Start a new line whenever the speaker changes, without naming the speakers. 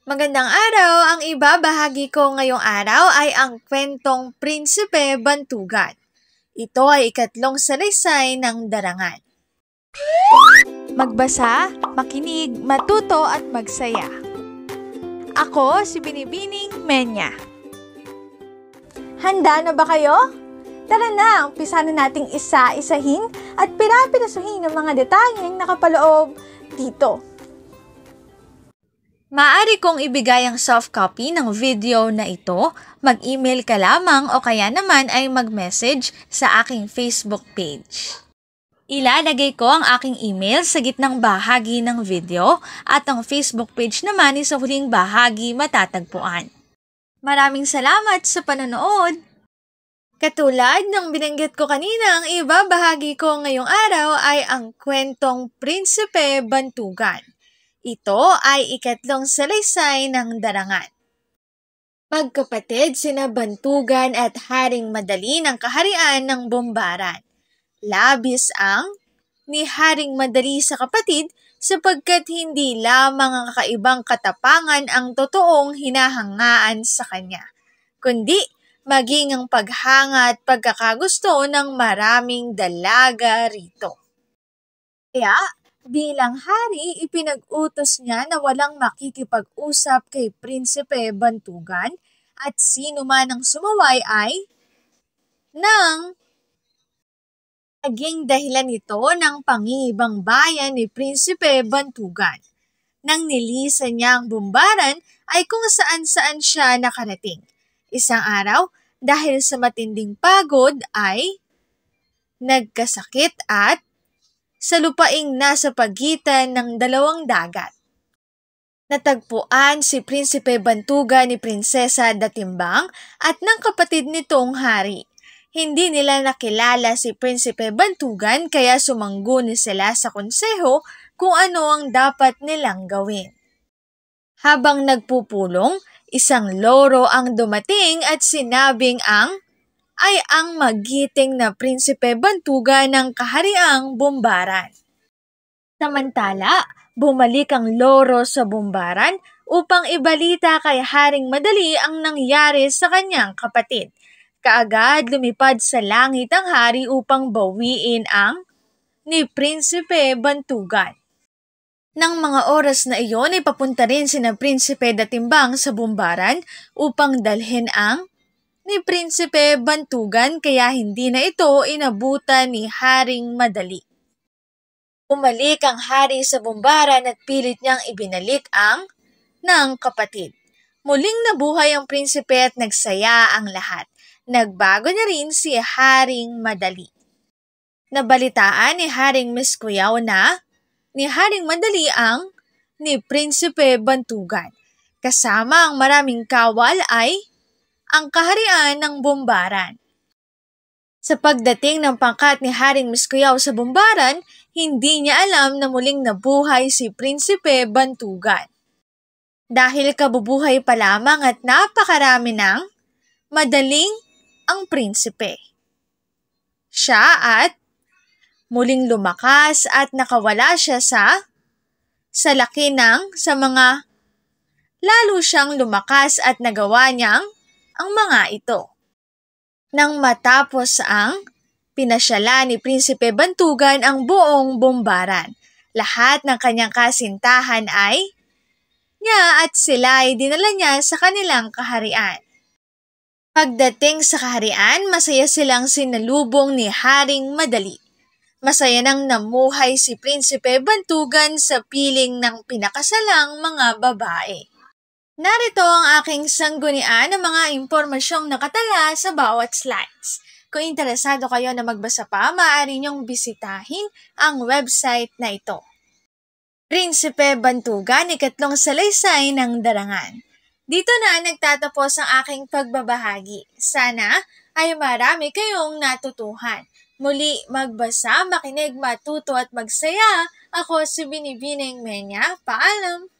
Magandang araw! Ang ibabahagi ko ngayong araw ay ang kwentong Prinsipe Bantugan. Ito ay ikatlong salaysay ng Darangan. Magbasa, makinig, matuto at magsaya. Ako si Binibining Menya. Handa na ba kayo? Tara na, umpisahan na nating isa-isahin at pirapirasuhin ang mga detalyeng nakapaloob dito. Maaari kong ibigay ang soft copy ng video na ito, mag-email ka lamang o kaya naman ay mag-message sa aking Facebook page. Ilalagay ko ang aking email sa gitnang bahagi ng video at ang Facebook page naman ay sa huling bahagi matatagpuan. Maraming salamat sa panonood! Katulad ng binanggit ko kanina, ang ibabahagi ko ngayong araw ay ang kwentong Prinsipe Bantugan. Ito ay ikatlong salaysay ng Darangan. Magkapatid sina Bantugan at Haring Madali ng kaharian ng Bumbaran. Labis ang ni Haring Madali sa kapatid sapagkat hindi lamang ang kakaibang katapangan ang totoong hinahangaan sa kanya, kundi maging ang paghanga at pagkakagusto ng maraming dalaga rito. Kaya, bilang hari, ipinag-utos niya na walang makikipag-usap kay Prinsipe Bantugan at sino man ang sumaway ay nang naging dahilan ito ng pangingibang bayan ni Prinsipe Bantugan. Nang nilisan niya ang Bumbaran ay kung saan-saan siya nakarating. Isang araw, dahil sa matinding pagod ay nagkasakit at sa lupaing nasa pagitan ng dalawang dagat. Natagpuan si Prinsipe Bantugan ni Prinsesa Datimbang at ng kapatid nitong hari. Hindi nila nakilala si Prinsipe Bantugan kaya sumangguni sila sa konseho kung ano ang dapat nilang gawin. Habang nagpupulong, isang loro ang dumating at sinabing ang magiting na Prinsipe Bantugan ng kahariang Bumbaran. Samantala, bumalik ang loro sa Bumbaran upang ibalita kay Haring Madali ang nangyari sa kanyang kapatid. Kaagad lumipad sa langit ang hari upang bawiin ang ni Prinsipe Bantugan. Nang mga oras na iyon ay papunta rin sina Prinsipe Datimbang sa Bumbaran upang dalhin ang ni Prinsipe Bantugan kaya hindi na ito inabutan ni Haring Madali. Umalik ang hari sa Bumbaran at pilit niyang ibinalik ang ng kapatid. Muling nabuhay ang prinsipe at nagsaya ang lahat. Nagbago na rin si Haring Madali. Nabalitaan ni Haring Miskuyaw na ni Haring Madali ang ni Prinsipe Bantugan. Kasama ang maraming kawal ay ang kaharian ng Bumbaran. Sa pagdating ng pangkat ni Haring Miskuyaw sa Bumbaran, hindi niya alam na muling nabuhay si Prinsipe Bantugan. Dahil kabubuhay pa lamang at napakarami ng madaling ang prinsipe. Siya at muling lumakas at nakawala siya sa laki sa mga lalo siyang lumakas at nagawa niyang ang mga ito. Nang matapos ang pinasyala ni Prinsipe Bantugan ang buong Bumbaran, lahat ng kanyang kasintahan ay niya at sila ay dinala niya sa kanilang kaharian. Pagdating sa kaharian, masaya silang sinalubong ni Haring Madali. Masaya nang namuhay si Prinsipe Bantugan sa piling ng pinakasalang mga babae. Narito ang aking sanggunian ng mga impormasyong nakatala sa bawat slides. Kung interesado kayo na magbasa pa, maaari niyong bisitahin ang website na ito. Prinsipe Bantugan, ikatlong salaysay ng Darangan. Dito na nagtatapos ang aking pagbabahagi. Sana ay marami kayong natutuhan. Muli, magbasa, makinig, matuto at magsaya. Ako si Binibining Menya. Paalam!